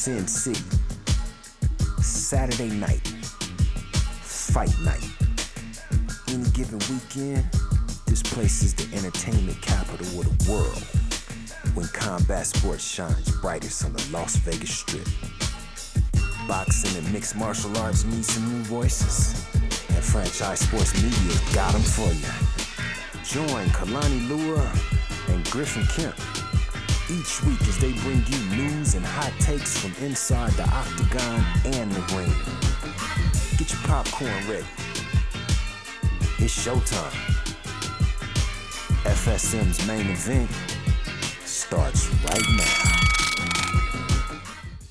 Sin City. Saturday night. Fight night. Any given weekend, this place is the entertainment capital of the world. When combat sports shines brightest on the Las Vegas Strip. Boxing and mixed martial arts need some new voices. And Franchise Sports Media got them for you. Join Kalani and Griff and Kemp each week as they bring you news and hot takes from inside the octagon and the ring. Get your popcorn ready. It's showtime. FSM's main event starts right now.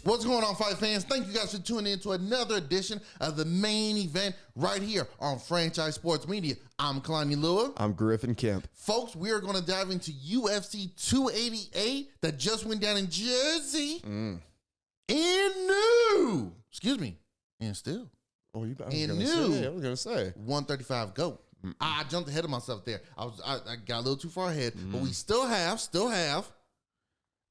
What's going on, fight fans? Thank you guys for tuning in to another edition of the main event right here on Franchise Sports Media. I'm Kalani Lua. I'm Griff and Kemp. Folks, we are going to dive into UFC 288 that just went down in Jersey. And new. Excuse me. And still. Oh, you and I new. was going to say. 135 GOAT. I jumped ahead of myself there. I got a little too far ahead. But we still have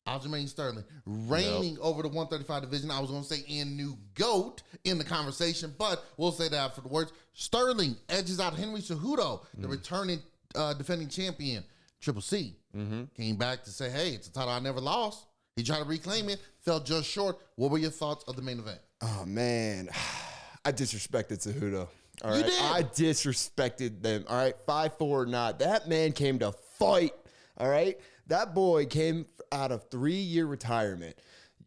Aljamain Sterling reigning over the 135 division. I was going to say and new GOAT in the conversation, but we'll say that afterwards. Sterling edges out Henry Cejudo, the returning defending champion. Triple C came back to say, hey, it's a title I never lost. He tried to reclaim it, fell just short. What were your thoughts of the main event? Oh, man. I disrespected Cejudo. All right. You did? I disrespected them. All right. 5'4" or not. That man came to fight. All right. That boy came out of 3-year retirement.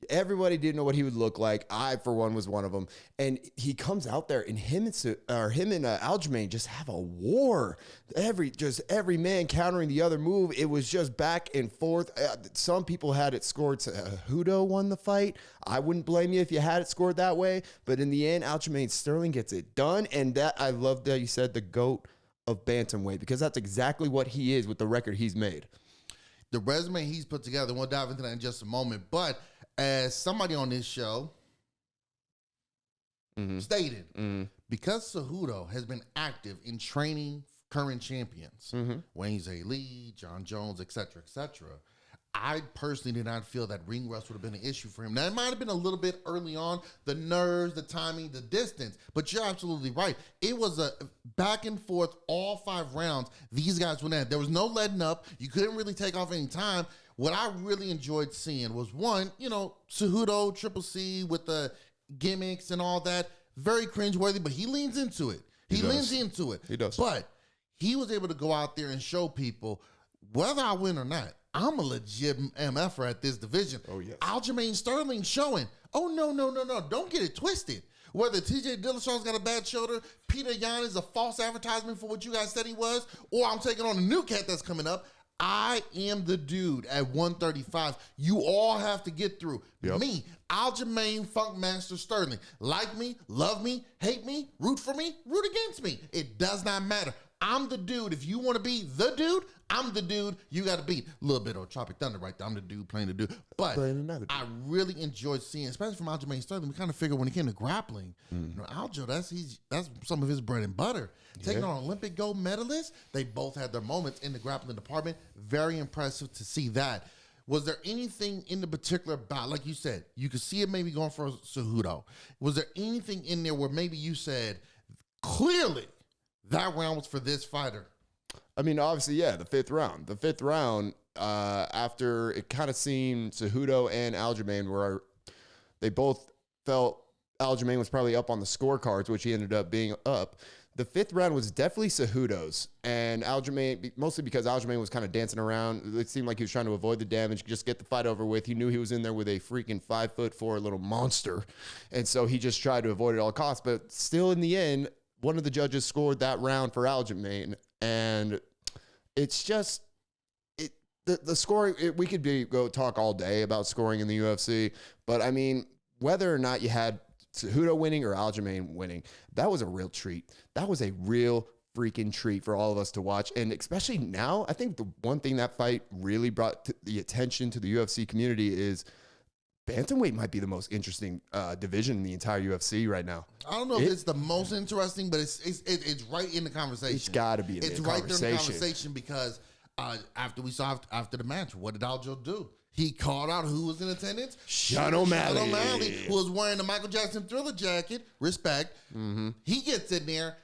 Everybody didn't know what he would look like. I, for one, was one of them. And he comes out there, and him and Aljamain just have a war. Every man countering the other move. It was just back and forth. Some people had it scored. Cejudo won the fight. I wouldn't blame you if you had it scored that way. But in the end, Aljamain Sterling gets it done. And that I love that you said the GOAT of bantamweight, because that's exactly what he is with the record he's made. The resume he's put together, we'll dive into that in just a moment. But as somebody on this show stated, because Cejudo has been active in training current champions, Wayne Lee, John Jones, et cetera, I personally did not feel that ring rust would have been an issue for him. Now, it might have been a little bit early on, the nerves, the timing, the distance, but you're absolutely right. It was a back and forth, all 5 rounds. These guys went at. There was no letting up. You couldn't really take off any time. What I really enjoyed seeing was, one, Cejudo, Triple C with the gimmicks and all that. Very cringeworthy, but he leans into it. He leans into it. He does. But he was able to go out there and show people, whether I win or not, I'm a legit MFer at this division. Oh, yes. Aljamain Sterling showing, oh, no. Don't get it twisted. Whether TJ Dillashaw's got a bad shoulder, Peter Yan is a false advertisement for what you guys said he was, or I'm taking on a new cat that's coming up, I am the dude at 135. You all have to get through. Yep. Me, Aljamain Funkmaster Sterling. Like me, love me, hate me, root for me, root against me. It does not matter. I'm the dude. If you want to be the dude, I'm the dude you got to beat. A little bit of Tropic Thunder right there. I'm the dude playing the dude. But I really enjoyed seeing, especially from Aljamain Sterling, we kind of figured when it came to grappling, Aljo, that's some of his bread and butter. Taking on Olympic gold medalists, they both had their moments in the grappling department. Very impressive to see that. Was there anything in the particular bout, like you said, you could see it maybe going for Cejudo. Was there anything in there where maybe you said, clearly, that round was for this fighter? I mean, obviously, yeah, the fifth round. The fifth round, after it kind of seemed Cejudo and Aljamain were, they both felt Aljamain was probably up on the scorecards, which he ended up being up. The fifth round was definitely Cejudo's, and Aljamain, mostly because Aljamain was kind of dancing around. It seemed like he was trying to avoid the damage, just get the fight over with. He knew he was in there with a freaking 5'4" little monster, and so he just tried to avoid it at all costs. But still, in the end, one of the judges scored that round for Aljamain, and it's just the scoring. We could go talk all day about scoring in the UFC, but I mean, whether or not you had Cejudo winning or Aljamain winning, that was a real treat. That was a real freaking treat for all of us to watch, and especially now, I think the one thing that fight really brought the attention to the UFC community is bantamweight might be the most interesting division in the entire UFC right now. I don't know if it's the most interesting, but it's right in the conversation. It's got to be in the conversation. It's right there in the conversation because after the match, what did Aljo do? He called out who was in attendance. Sean O'Malley. Sean O'Malley, who was wearing the Michael Jackson Thriller jacket. Respect. He gets in there.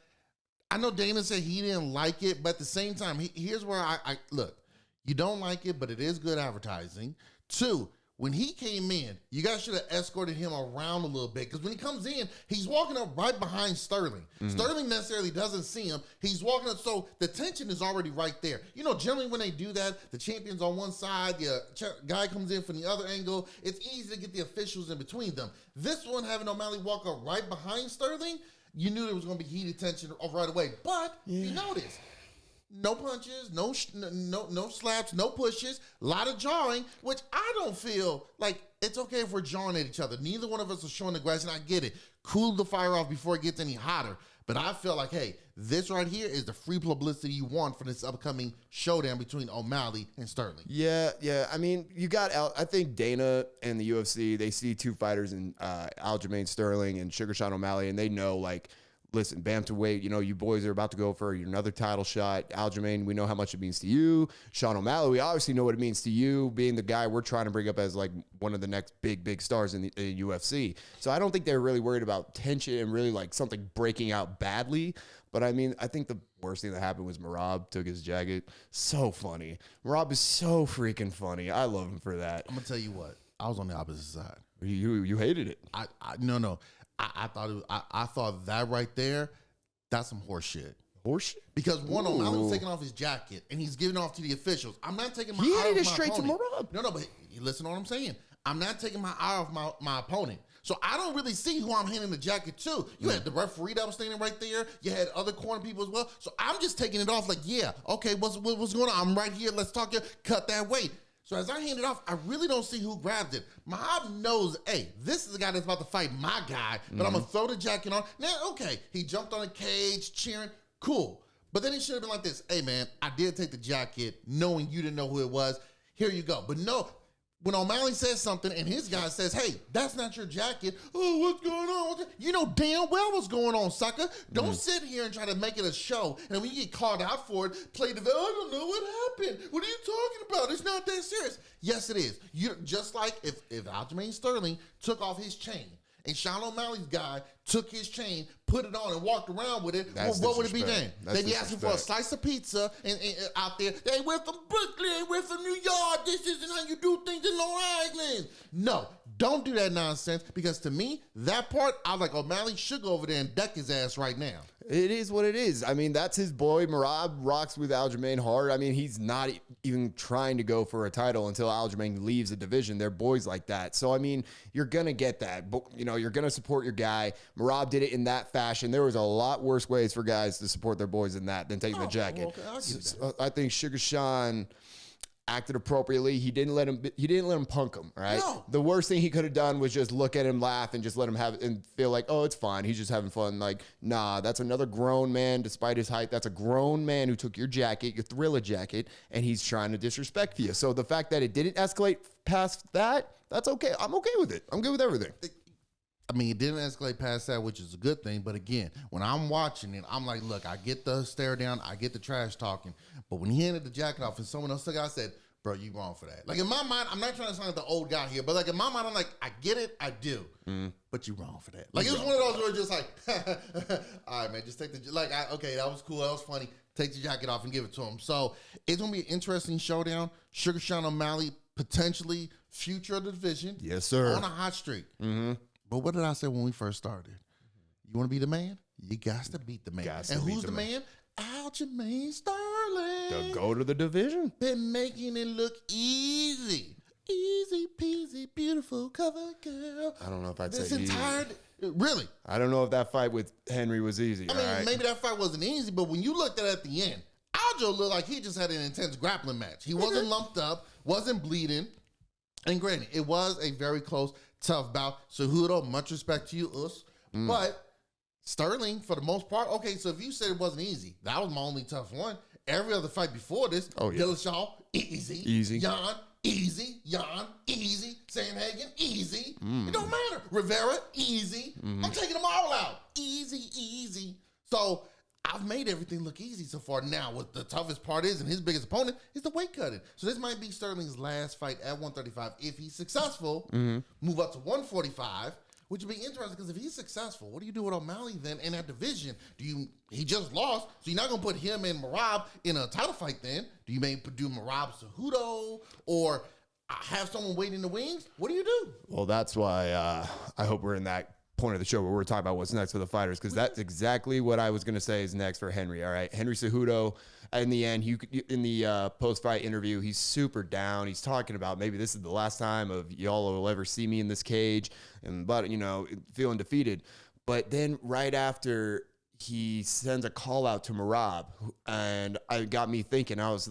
I know Dana said he didn't like it, but at the same time, here's where I look. You don't like it, but it is good advertising. 2, when he came in, you guys should have escorted him around a little bit, because when he comes in, he's walking up right behind Sterling. Sterling necessarily doesn't see him. He's walking up, so the tension is already right there. You know, generally when they do that, the champion's on one side, the guy comes in from the other angle. It's easy to get the officials in between them. This one, having O'Malley walk up right behind Sterling, you knew there was going to be heated tension right away. But you notice, no punches, no slaps, no pushes, a lot of jawing, which I don't feel like it's okay if we're jawing at each other. Neither one of us are showing aggression. I get it. Cool the fire off before it gets any hotter. But I feel like, hey, this right here is the free publicity you want for this upcoming showdown between O'Malley and Sterling. Yeah. I mean, I think Dana and the UFC, they see 2 fighters in Aljamain Sterling and Sugar Sean O'Malley, and they know, like, listen, bantamweight, you boys are about to go for another title shot. Aljamain, we know how much it means to you. Sean O'Malley, we obviously know what it means to you, being the guy we're trying to bring up as like one of the next big stars in the UFC. So I don't think they're really worried about tension and really like something breaking out badly. But I mean, I think the worst thing that happened was Merab took his jacket. So funny. Merab is so freaking funny. I love him for that. I'm gonna tell you what. I was on the opposite side. You hated it. No. I thought that right there, that's some horse shit. Horse shit? Because O'Malley was taking off his jacket and he's giving off to the officials. I'm not taking my eye off He hit it my straight opponent. to Merab. No, but listen to what I'm saying. I'm not taking my eye off my opponent. So I don't really see who I'm handing the jacket to. You had the referee that was standing right there. You had other corner people as well. So I'm just taking it off like, yeah, okay, what's going on? I'm right here. Let's talk here. Cut that weight. So as I hand it off, I really don't see who grabs it. Mahab knows, hey, this is the guy that's about to fight my guy, but I'm going to throw the jacket on. Now, okay, he jumped on a cage, cheering, cool. But then he should have been like this, hey, man, I did take the jacket knowing you didn't know who it was. Here you go. But no, when O'Malley says something and his guy says, hey, that's not your jacket. Oh, what's going on? You know damn well what's going on, sucker. Don't sit here and try to make it a show. And when you get called out for it, play the, I don't know what happened. What are you talking about? It's not that serious. Yes, it is. You just like if Aljamain Sterling took off his chain and Sean O'Malley's guy took his chain, put it on, and walked around with it, well, what would it be then? They'd be asking for a slice of pizza and out there. Hey, we're from Brooklyn, we're from New York. This isn't how you do things in Long Island. No, don't do that nonsense, because to me, that part, I was like, O'Malley should go over there and deck his ass right now. It is what it is. I mean, that's his boy. Merab rocks with Aljamain hard. I mean, he's not even trying to go for a title until Aljamain leaves the division. They're boys like that. So, I mean, you're going to get that. But, you're going to support your guy. Merab did it in that fashion. There was a lot worse ways for guys to support their boys than that, than taking the jacket. Okay, I'll give that. I think Sugar Sean acted appropriately. He didn't let him punk him, right? No. The worst thing he could have done was just look at him, laugh, and just let him have it and feel like, oh, it's fine. He's just having fun. Like, nah, that's another grown man, despite his height. That's a grown man who took your jacket, your Thriller jacket, and he's trying to disrespect you. So the fact that it didn't escalate past that, that's okay. I'm okay with it. I'm good with everything. I mean, it didn't escalate past that, which is a good thing. But again, when I'm watching it, I'm like, look, I get the stare down, I get the trash talking. But when he handed the jacket off and someone else took it, I said, bro, you wrong for that. Like, in my mind, I'm not trying to sound like the old guy here, but like in my mind, I'm like, I get it, I do. But you wrong for that. Like, it was one of those where it's just like, all right, man, just take the, like, okay, that was cool, that was funny. Take the jacket off and give it to him. So it's going to be an interesting showdown. Sugar Sean O'Malley, potentially future of the division. Yes, sir. On a hot streak. But what did I say when we first started? You want to be the man? You got to beat the man. And who's the man? Aljamain Sterling. To go to the division. Been making it look easy. Easy peasy, beautiful cover girl. I don't know if I'd this say easy. Really? I don't know if that fight with Henry was easy. I mean, maybe that fight wasn't easy, but when you looked at the end, Aljo looked like he just had an intense grappling match. He wasn't lumped up, wasn't bleeding. And granted, it was a very close, tough bout. Cejudo, much respect to you, us. But Sterling, for the most part, okay, so if you said it wasn't easy, that was my only tough one. Every other fight before this, Dillashaw, easy. Jan, easy. Jan, easy. Sandhagen, easy. It don't matter. Rivera, easy. I'm taking them all out. Easy. So I've made everything look easy so far. Now, what the toughest part is, and his biggest opponent, is the weight cutting. So this might be Sterling's last fight at 135. If he's successful, move up to 145, which would be interesting because if he's successful, what do you do with O'Malley then in that division? He just lost, so you're not going to put him and Merab in a title fight then. Do you maybe do Merab Cejudo or have someone waiting in the wings? What do you do? Well, that's why I hope we're in that point of the show where we're talking about what's next for the fighters, because that's exactly what I was going to say is next for Henry. All right, Henry Cejudo. In the end, in the post-fight interview, he's super down. He's talking about maybe this is the last time of y'all will ever see me in this cage, but feeling defeated. But then right after, he sends a call out to Merab, and it got me thinking. I was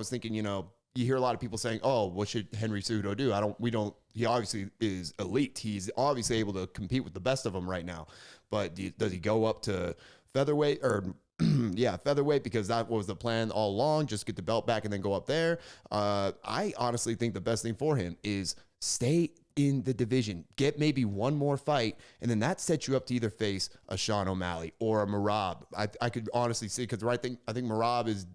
thinking, you hear a lot of people saying, "Oh, what should Henry Cejudo do?" He obviously is elite. He's obviously able to compete with the best of them right now. But does he go up to featherweight or featherweight, because that was the plan all along, just get the belt back and then go up there? I honestly think the best thing for him is stay in the division, get maybe one more fight, and then that sets you up to either face a Sean O'Malley or a Merab. I could honestly see, because I think Merab is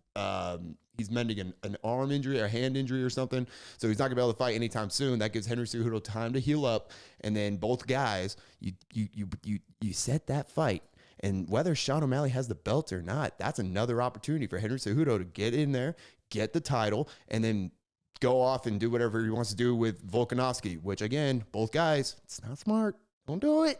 he's mending an arm injury or a hand injury or something, so he's not gonna be able to fight anytime soon. That gives Henry Cejudo time to heal up, and then both guys, you set that fight. And whether Sean O'Malley has the belt or not, that's another opportunity for Henry Cejudo to get in there, get the title, and then go off and do whatever he wants to do with Volkanovski, which, again, both guys, it's not smart. Don't do it.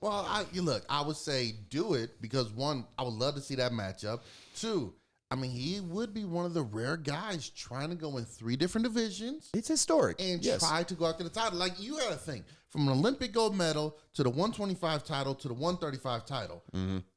Well, I would say do it because, one, I would love to see that matchup. Two, he would be one of the rare guys trying to go in 3 different divisions. It's historic. And try to go after the title. Like, you got to think, from an Olympic gold medal to the 125 title to the 135 title.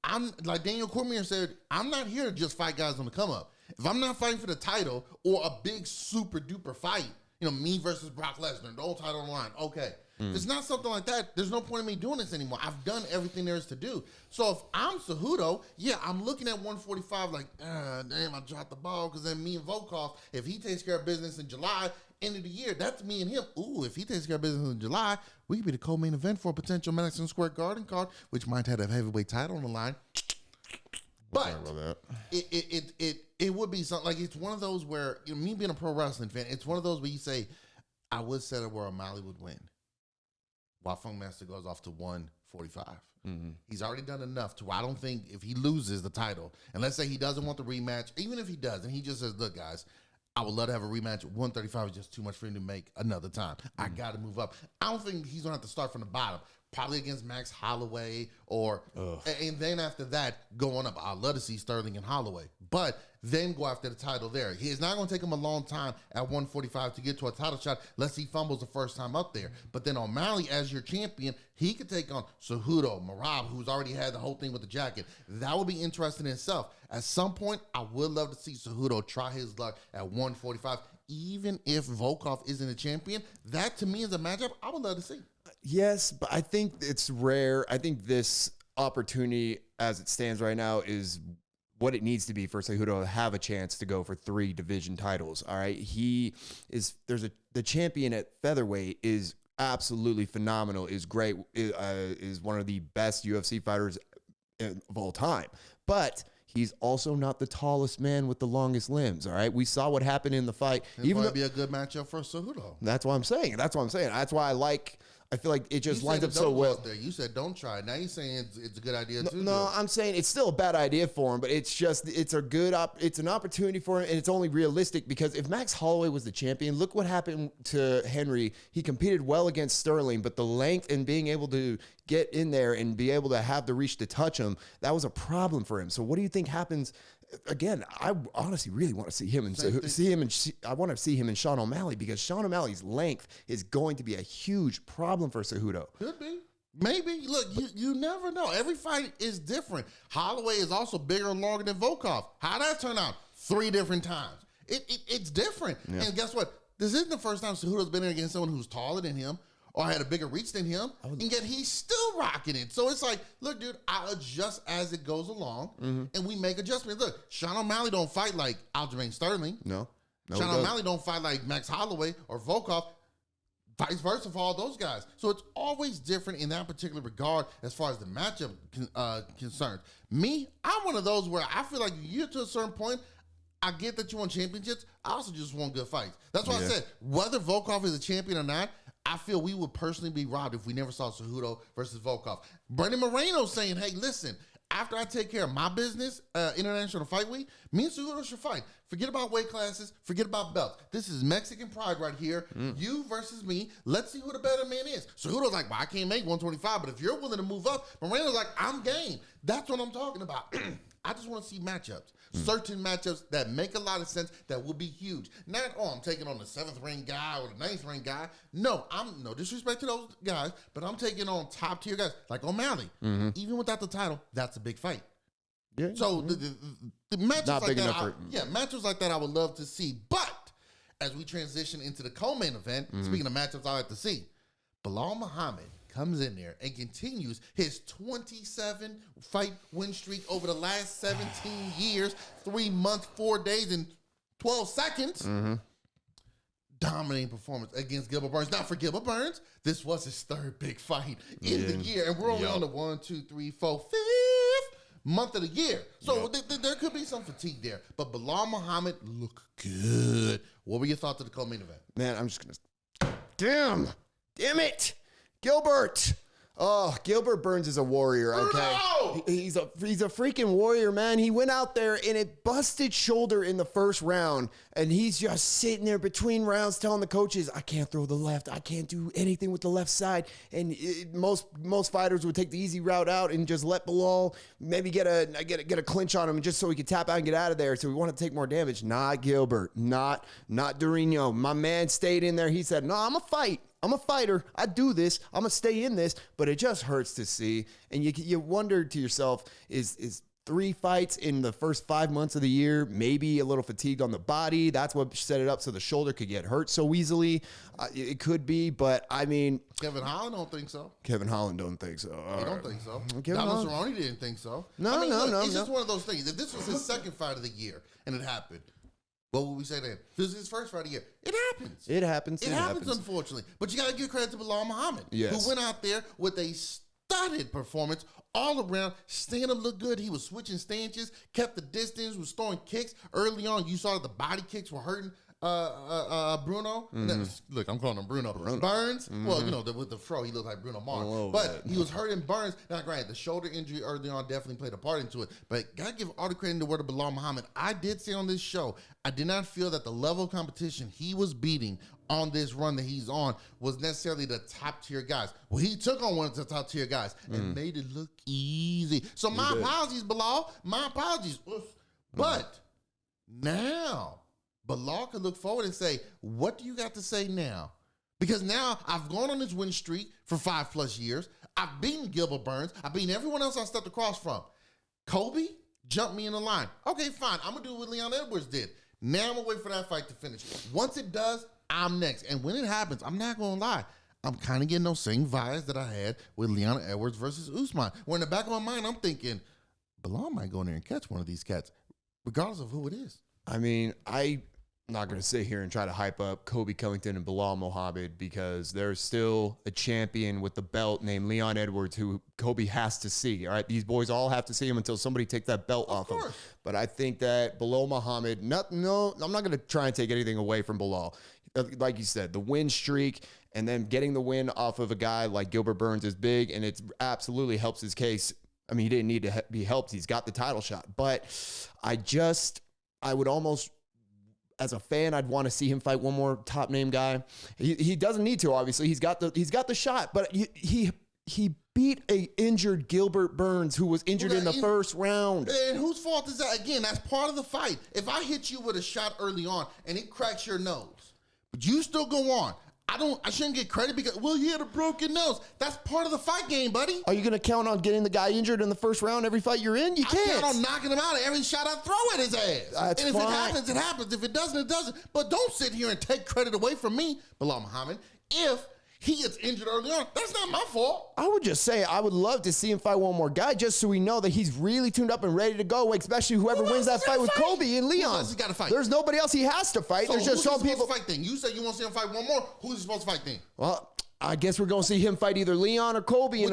I'm like Daniel Cormier said, I'm not here to just fight guys on the come up. If I'm not fighting for the title or a big super duper fight, me versus Brock Lesnar, the whole title on the line, okay. If it's not something like that, there's no point in me doing this anymore. I've done everything there is to do. So if I'm Cejudo, I'm looking at 145 like, damn, I dropped the ball, because then me and Volkov, if he takes care of business in July, end of the year, that's me and him. Ooh, if he takes care of business in July, we could be the co-main event for a potential Madison Square Garden card, which might have a heavyweight title on the line. But it would be something like, it's one of those where, me being a pro wrestling fan, it's one of those where you say, I would set it where O'Malley would win, while Funkmaster goes off to 145. He's already done enough to where I don't think if he loses the title, and let's say he doesn't want the rematch, even if he does, and he just says, look, guys, I would love to have a rematch. 135 is just too much for him to make another time. I got to move up. I don't think he's going to have to start from the bottom. Probably against Max Holloway and then after that, going up. I'd love to see Sterling and Holloway, but then go after the title there. It's not going to take him a long time at 145 to get to a title shot unless he fumbles the first time up there. But then O'Malley, as your champion, he could take on Cejudo, Merab, who's already had the whole thing with the jacket. That would be interesting in itself. At some point, I would love to see Cejudo try his luck at 145, even if Volkov isn't a champion. That, to me, is a matchup I would love to see. Yes, but I think it's rare. I think this opportunity, as it stands right now, is what it needs to be for Cejudo to have a chance to go for 3 division titles. All right, the champion at featherweight is absolutely phenomenal. Is great. Is one of the best UFC fighters of all time. But he's also not the tallest man with the longest limbs. All right, we saw what happened in the fight. It might be a good matchup for Cejudo. That's what I'm saying. That's why I feel like it just lines up so well. There. You said don't try. Now you're saying it's a good idea too. No, I'm saying it's still a bad idea for him, but it's an opportunity for him, and it's only realistic because if Max Holloway was the champion, look what happened to Henry. He competed well against Sterling, but the length and being able to get in there and be able to have the reach to touch him, that was a problem for him. So what do you think happens? Again, I honestly really want to see him I want to see him and Sean O'Malley, because Sean O'Malley's length is going to be a huge problem for Cejudo. Could be. Maybe. Look, you never know. Every fight is different. Holloway is also bigger and longer than Volkov. How'd that turn out? 3 different times. It's different. Yeah. And guess what? This isn't the first time Cejudo's been in against someone who's taller than him or had a bigger reach than him, and yet he's still rocking it. So it's like, look, dude, I adjust as it goes along, and we make adjustments. Look, Sean O'Malley don't fight like Aljamain Sterling. No Sean O'Malley don't fight like Max Holloway or Volkov. Vice versa for all those guys. So it's always different in that particular regard as far as the matchup concerns. Me, I'm one of those where I feel like you get to a certain point, I get that you want championships. I also just want good fights. That's why I said, whether Volkov is a champion or not, I feel we would personally be robbed if we never saw Cejudo versus Volkov. Brandon Moreno saying, hey, listen, after I take care of my business, International Fight Week, me and Cejudo should fight. Forget about weight classes. Forget about belts. This is Mexican pride right here. You versus me. Let's see who the better man is. Cejudo's like, well, I can't make 125, but if you're willing to move up, Moreno's like, I'm game. That's what I'm talking about. I just want to see matchups. Certain matchups that make a lot of sense, that will be huge. Not, I'm taking on the 7th ring guy or the 9th ring guy. No, I'm no disrespect to those guys, but I'm taking on top tier guys like O'Malley. Even without the title, that's a big fight. Yeah. So the matches Not like big that, enough matches like that I would love to see. But as we transition into the co-main event, speaking of matchups I like to see, Belal Muhammad comes in there and continues his 27 fight win streak over the last 17 years, 3 months, 4 days, and 12 seconds. Dominating performance against Gilbert Burns. Now, for Gilbert Burns, this was his 3rd big fight in the year. And we're only on the 1, 2, 3, 4, 5th month of the year. So there could be some fatigue there. But Belal Muhammad looked good. What were your thoughts of the co-main event? Man, I'm just going to... Damn it! Gilbert! Oh, Gilbert Burns is a warrior, okay? Bruno! He's a freaking warrior, man. He went out there and it busted shoulder in the first round, and he's just sitting there between rounds telling the coaches, I can't throw the left. I can't do anything with the left side. And most fighters would take the easy route out and just let Belal maybe get a clinch on him just so he could tap out and get out of there. So we want to take more damage. Not Gilbert. Not Durinho. My man stayed in there. He said, no, I'm a fight. I'm a fighter. I do this. I'm going to stay in this. But it just hurts to see. And you wonder to yourself, is 3 fights in the first 5 months of the year, maybe a little fatigued on the body? That's what set it up so the shoulder could get hurt so easily. It could be, but I mean... Kevin Holland don't think so. Kevin Holland don't think so. He don't think so. Kevin Donald Cerrone didn't think so. No. It's just one of those things. If this was his 2nd fight of the year and it happened, what would we say then? This is his 1st fight of the year. It happens. It happens. It happens, unfortunately. But you got to give credit to Belal Muhammad, who went out there with a studded performance all around. Stand-up looked good. He was switching stances, kept the distance, was throwing kicks. Early on, you saw that the body kicks were hurting Bruno. Look, I'm calling him Bruno. Burns. Well, with the fro, he looked like Bruno Mars. But he was hurting Burns. Now, granted, the shoulder injury early on definitely played a part into it. But got to give all the credit in the word of Belal Muhammad. I did say on this show, I did not feel that the level of competition he was beating on this run that he's on was necessarily the top tier guys. Well, he took on one of the top tier guys and made it look easy. So my apologies, Belal. My apologies. But now Belal can look forward and say, what do you got to say now? Because now I've gone on this win streak for 5+ years. I've beaten Gilbert Burns. I've beaten everyone else I stepped across from. Kobe jumped me in the line. Okay, fine. I'm going to do what Leon Edwards did. Now I'm going to wait for that fight to finish. Once it does, I'm next. And when it happens, I'm not going to lie, I'm kind of getting those same vibes that I had with Leon Edwards versus Usman. Where in the back of my mind, I'm thinking, Belal might go in there and catch one of these cats, regardless of who it is. I mean, I'm not going to sit here and try to hype up Kobe Covington and Belal Muhammad because there's still a champion with the belt named Leon Edwards who Kobe has to see. All right, these boys all have to see him until somebody takes that belt off him. But I think that Belal Muhammad, I'm not going to try and take anything away from Belal. Like you said, the win streak and then getting the win off of a guy like Gilbert Burns is big, and it absolutely helps his case. I mean, he didn't need to be helped. He's got the title shot. But I would almost, as a fan, I'd want to see him fight one more top name guy. He doesn't need to, obviously. He's got the shot, but he beat a injured Gilbert Burns who was injured in the first round. And whose fault is that? Again, that's part of the fight. If I hit you with a shot early on and it cracks your nose, but you still go on, I shouldn't get credit because, well, he had a broken nose. That's part of the fight game, buddy. Are you going to count on getting the guy injured in the first round every fight you're in? You can't. I count on knocking him out every shot I throw at his ass. That's and if fine. it happens, it happens. If it doesn't, it doesn't. But don't sit here and take credit away from me, Belal Muhammad, if He gets injured early on. That's not my fault. I would just say I would love to see him fight one more guy just so we know that he's really tuned up and ready to go, especially whoever wins that fight with Kobe and Leon. Who else he got to fight? There's nobody else he has to fight. So There's just some people. To fight then? You said you want to see him fight one more. Who's he supposed to fight then? Well, I guess we're going to see him fight either Leon or Kobe in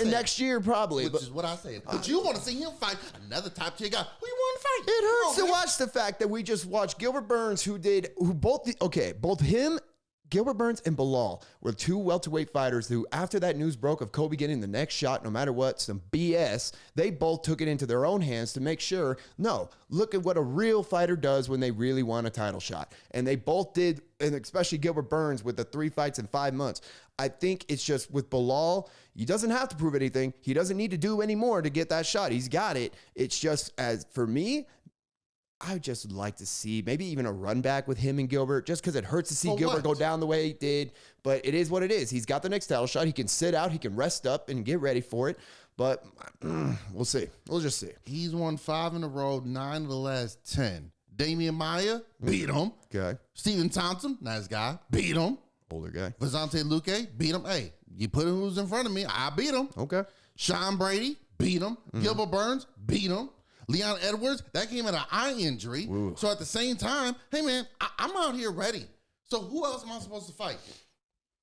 next year probably. Which is what I said. But you want to see him fight another top tier guy. Who you want to fight? It hurts to watch the fact that we just watched Gilbert Burns, both him, Gilbert Burns and Bilal were two welterweight fighters who, after that news broke of Kobe getting the next shot, no matter what, some BS, they both took it into their own hands to make sure, no, look at what a real fighter does when they really want a title shot. And they both did, and especially Gilbert Burns with the 3 fights in 5 months. I think it's just with Bilal, he doesn't have to prove anything. He doesn't need to do any more to get that shot. He's got it. It's just, as for me, I would just like to see maybe even a run back with him and Gilbert, just because it hurts to see Gilbert go down the way he did. But it is what it is. He's got the next title shot. He can sit out. He can rest up and get ready for it. But we'll see. We'll just see. He's won 5 in a row, 9 of the last 10. Damian Maia, beat him. Okay. Stephen Thompson, nice guy, beat him. Older guy. Vazante Luque, beat him. Hey, you put who's in front of me, I beat him. Okay. Sean Brady, beat him. Gilbert Burns, beat him. Leon Edwards, that came at an eye injury. Ooh. So at the same time, hey man, I'm out here ready. So who else am I supposed to fight?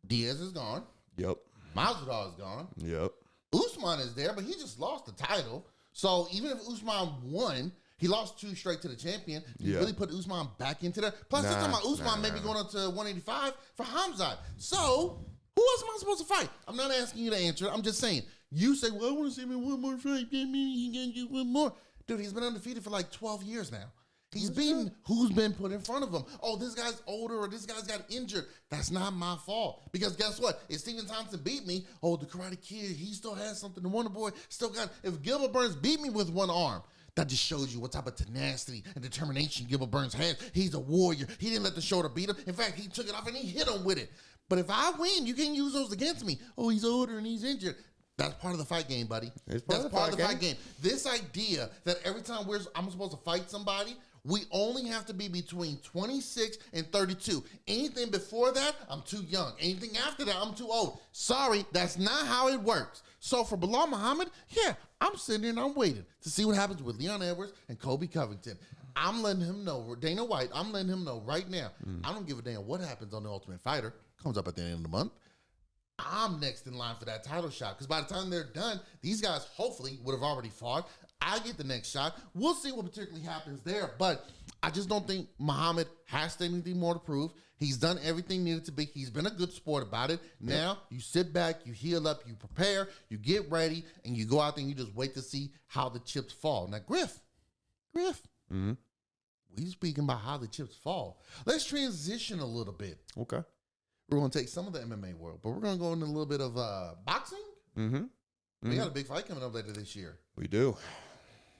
Diaz is gone. Yep. Masvidal is gone. Yep. Usman is there, but he just lost the title. So even if Usman won, he lost 2 straight to the champion. You really put Usman back into there. Plus, they're talking about Usman maybe going up to 185 for Hamzat. So who else am I supposed to fight? I'm not asking you to answer. I'm just saying. You say, well, I want to see me one more fight. That means he can do one more. Dude, he's been undefeated for like 12 years now. He's beaten who's been put in front of him. Oh, this guy's older or this guy's got injured. That's not my fault. Because guess what? If Stephen Thompson beat me, oh, the Karate Kid, he still has something. The Wonder Boy still got. If Gilbert Burns beat me with one arm, that just shows you what type of tenacity and determination Gilbert Burns has. He's a warrior. He didn't let the shoulder beat him. In fact, he took it off and he hit him with it. But if I win, you can't use those against me. Oh, he's older and he's injured. That's part of the fight game, buddy. That's part of the fight game. This idea that every time I'm supposed to fight somebody, we only have to be between 26 and 32. Anything before that, I'm too young. Anything after that, I'm too old. Sorry, that's not how it works. So for Bilal Muhammad, yeah, I'm sitting here and I'm waiting to see what happens with Leon Edwards and Kobe Covington. I'm letting him know, Dana White, I'm letting him know right now. I don't give a damn what happens on The Ultimate Fighter. Comes up at the end of the month. I'm next in line for that title shot because by the time they're done, these guys hopefully would have already fought. I get the next shot. We'll see what particularly happens there, but I just don't think Muhammad has anything more to prove. He's done everything needed to be. He's been a good sport about it. Now you sit back, you heal up, you prepare, you get ready, and you go out there and you just wait to see how the chips fall. Now, Griff, we speaking about how the chips fall. Let's transition a little bit. Okay. We're going to take some of the MMA world, but we're going to go into a little bit of boxing. We got a big fight coming up later this year. We do.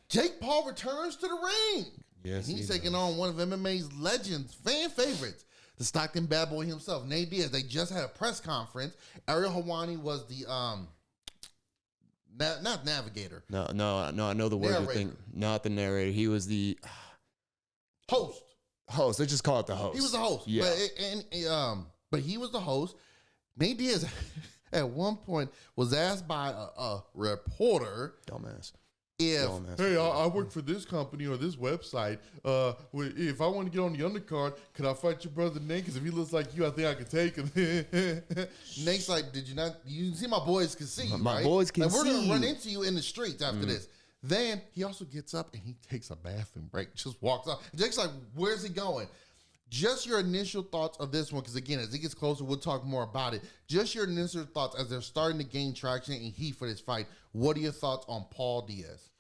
Jake Paul returns to the ring. Yes, he's taking on one of MMA's legends, fan favorites, the Stockton bad boy himself, Nate Diaz. They just had a press conference. Ariel Helwani was the not navigator. No. I know the word you're thinking. Not the narrator. He was the host. Let's just call it the host. He was the host. Yeah. But he was the host. Nate Diaz at one point was asked by a reporter. Dumbass. Hey, I work for this company or this website. If I want to get on the undercard, could I fight your brother Nate? Because if he looks like you, I think I could take him. Nate's like, did you not? You see, my boys can see you, my boys can see we're going to you. run into you in the streets after this. Then he also gets up and he takes a bathroom break, just walks off. Jake's like, where's he going? Just your initial thoughts of this one, because again, as it gets closer, we'll talk more about it. Just your initial thoughts as they're starting to gain traction and heat for this fight. What are your thoughts on Paul Diaz?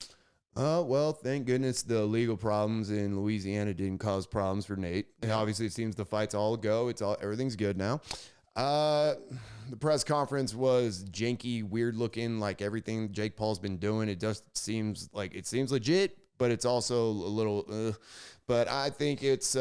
Well, thank goodness the legal problems in Louisiana didn't cause problems for Nate. And obviously, it seems the fight's all go. Everything's good now. The press conference was janky, weird looking, like everything Jake Paul's been doing. It just seems legit, but it's also a little. But I think it's.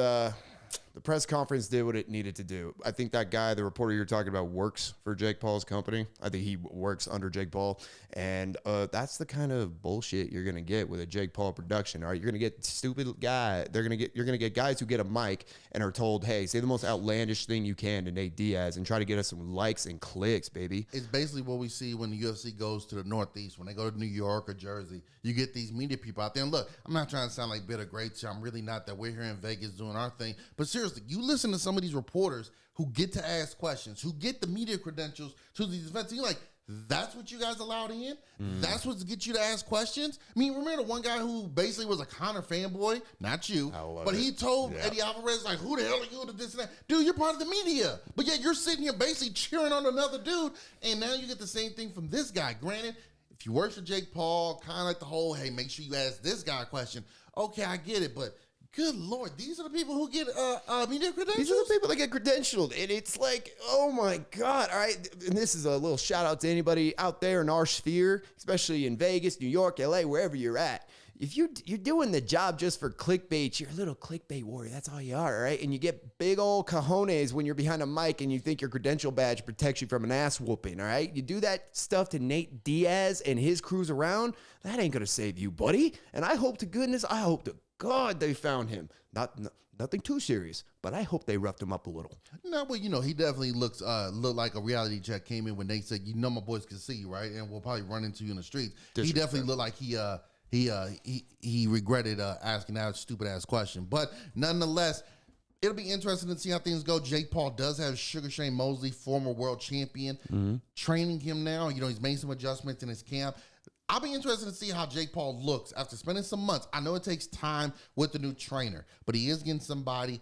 The press conference did what it needed to do. I think that guy, the reporter you're talking about, works for Jake Paul's company. I think he works under Jake Paul. And that's the kind of bullshit you're going to get with a Jake Paul production. All right, you're going to get stupid guy. You're going to get guys who get a mic and are told, hey, say the most outlandish thing you can to Nate Diaz and try to get us some likes and clicks, baby. It's basically what we see when the UFC goes to the Northeast, when they go to New York or Jersey. You get these media people out there. And look, I'm not trying to sound like bitter greats. I'm really not that. We're here in Vegas doing our thing. But seriously, you listen to some of these reporters who get to ask questions, who get the media credentials to these events. And you're like, that's what you guys allowed in? That's what gets you to ask questions? I mean, remember the one guy who basically was a Conor fanboy? Not you. But he told Eddie Alvarez, like, who the hell are you to this and that? Dude, you're part of the media. But yet you're sitting here basically cheering on another dude. And now you get the same thing from this guy. Granted, if you work for Jake Paul, kind of like the whole, hey, make sure you ask this guy a question. Okay, I get it, but good Lord, these are the people who get media credentials? These are the people that get credentialed. And it's like, oh my God. All right. And this is a little shout out to anybody out there in our sphere, especially in Vegas, New York, LA, wherever you're at. If you're doing the job just for clickbait, you're a little clickbait warrior. That's all you are, all right? And you get big old cojones when you're behind a mic and you think your credential badge protects you from an ass whooping, all right? You do that stuff to Nate Diaz and his crews around, that ain't going to save you, buddy. And I hope to God they found him. Nothing too serious, but I hope they roughed him up a little. No, but he definitely looked like a reality check came in when they said, my boys can see you, right? And we'll probably run into you in the streets. He definitely looked like he regretted asking that stupid ass question. But nonetheless, it'll be interesting to see how things go. Jake Paul does have Sugar Shane Mosley, former world champion, training him now. He's made some adjustments in his camp. I'll be interested to see how Jake Paul looks after spending some months. I know it takes time with the new trainer, but he is getting somebody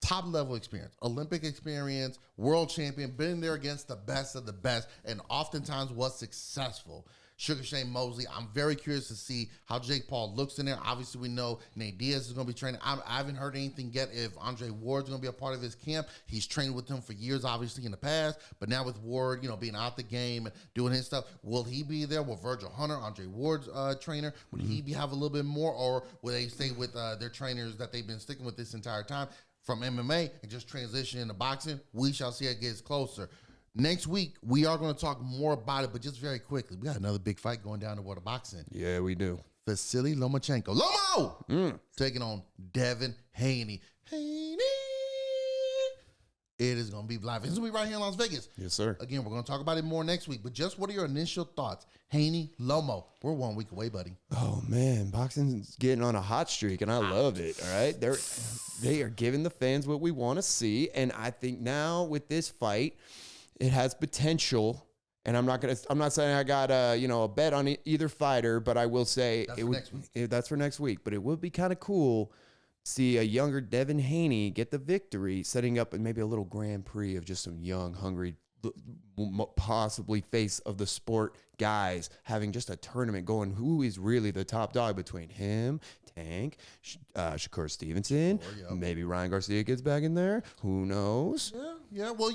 top level experience, Olympic experience, world champion, been there against the best of the best, and oftentimes was successful. Sugar Shane Mosley, I'm very curious to see how Jake Paul looks in there. Obviously, we know Nate Diaz is going to be training. I haven't heard anything yet if Andre Ward's going to be a part of his camp. He's trained with him for years, obviously, in the past. But now with Ward, being out the game and doing his stuff, will he be there? Will Virgil Hunter, Andre Ward's trainer, would he have a little bit more? Or will they stay with their trainers that they've been sticking with this entire time from MMA and just transition into boxing? We shall see it gets closer. Next week, we are going to talk more about it, but just very quickly, we got another big fight going down to World of Boxing. Yeah, we do. Vasily Lomachenko. Lomo! Taking on Devin Haney. It is going to be live. It's going to be right here in Las Vegas. Yes, sir. Again, we're going to talk about it more next week, but just what are your initial thoughts? Haney, Lomo. We're 1 week away, buddy. Oh, man. Boxing's getting on a hot streak, and I love it, all right? They are giving the fans what we want to see, and I think now with this fight, it has potential, and I'm not saying I got a bet on either fighter, but I will say that's for next week. But it would be kind of cool to see a younger Devin Haney get the victory, setting up maybe a little Grand Prix of just some young, hungry, possibly face of the sport guys having just a tournament going. Who is really the top dog between him, Tank, Shakur Stevenson? Maybe Ryan Garcia gets back in there. Who knows? Yeah. Well,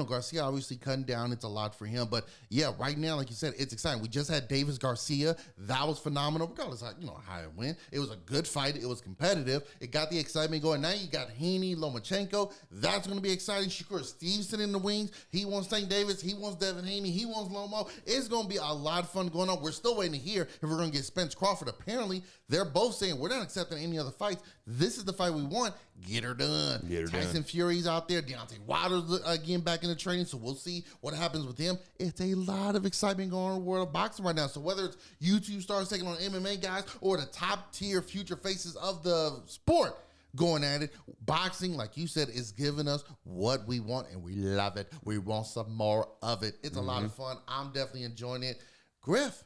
Garcia obviously cutting down. It's a lot for him, but yeah, right now, like you said, it's exciting. We just had Davis Garcia. That was phenomenal. Regardless of how it went, it was a good fight. It was competitive. It got the excitement going. Now you got Haney, Lomachenko. That's going to be exciting. Shakur Stevenson in the wings. He wants Tank Davis. He wants Devin Haney. He wants Lomo. It's going to be a lot of fun going on. We're still waiting to hear if we're going to get Spence Crawford. Apparently, they're both saying we're not accepting any other fights. This is the fight we want. Get her done. Tyson Fury's out there. Deontay Wilder's again back in the training, so we'll see what happens with him. It's a lot of excitement going on in the world of boxing right now. So whether it's YouTube stars taking on MMA guys or the top tier future faces of the sport going at it, boxing, like you said, is giving us what we want, and we love it. We want some more of it. It's a lot of fun. I'm definitely enjoying it. Griff,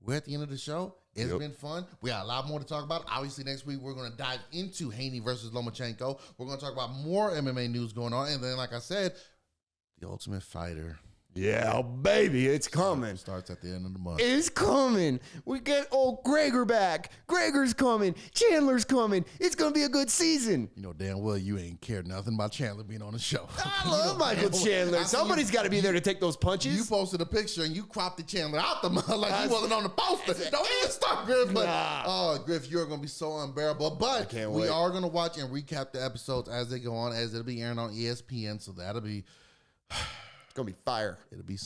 we're at the end of the show. It's been fun. We got a lot more to talk about. Obviously, next week, we're going to dive into Haney versus Lomachenko. We're going to talk about more MMA news going on. And then, like I said, The Ultimate Fighter. Yeah, baby, it's coming. Starts at the end of the month. It's coming. We get old Gregor back. Gregor's coming. Chandler's coming. It's going to be a good season. You know damn well you ain't cared nothing about Chandler being on the show. I love Michael Chandler. Somebody's got to be there to take those punches. You posted a picture and you cropped the Chandler out the mud like he wasn't on the poster. Don't even start, Griff. But, Griff, you're going to be so unbearable. But we are going to watch and recap the episodes as they go on, as it'll be airing on ESPN. So that'll be... It's going to be fire. It'll be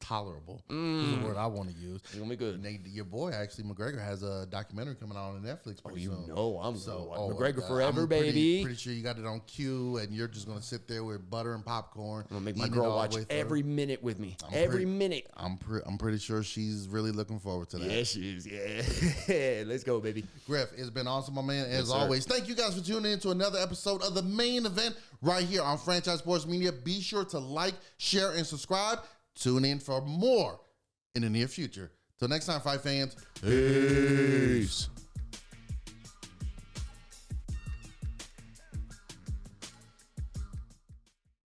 tolerable. Is the word I want to use. It's going to be good. Your boy, actually, McGregor, has a documentary coming out on Netflix. Oh, you know I'm so, McGregor forever, baby. Pretty sure you got it on cue, and you're just going to sit there with butter and popcorn. I'm going to make my girl watch every minute with me. Every minute. I'm pretty sure she's really looking forward to that. Yeah, she is. Yeah. Let's go, baby. Griff, it's been awesome, my man. As always, thank you guys for tuning in to another episode of The Main Event right here on Franchise Sports Media. Be sure to like, share, and subscribe. Tune in for more in the near future. Till next time, fight fans. Peace.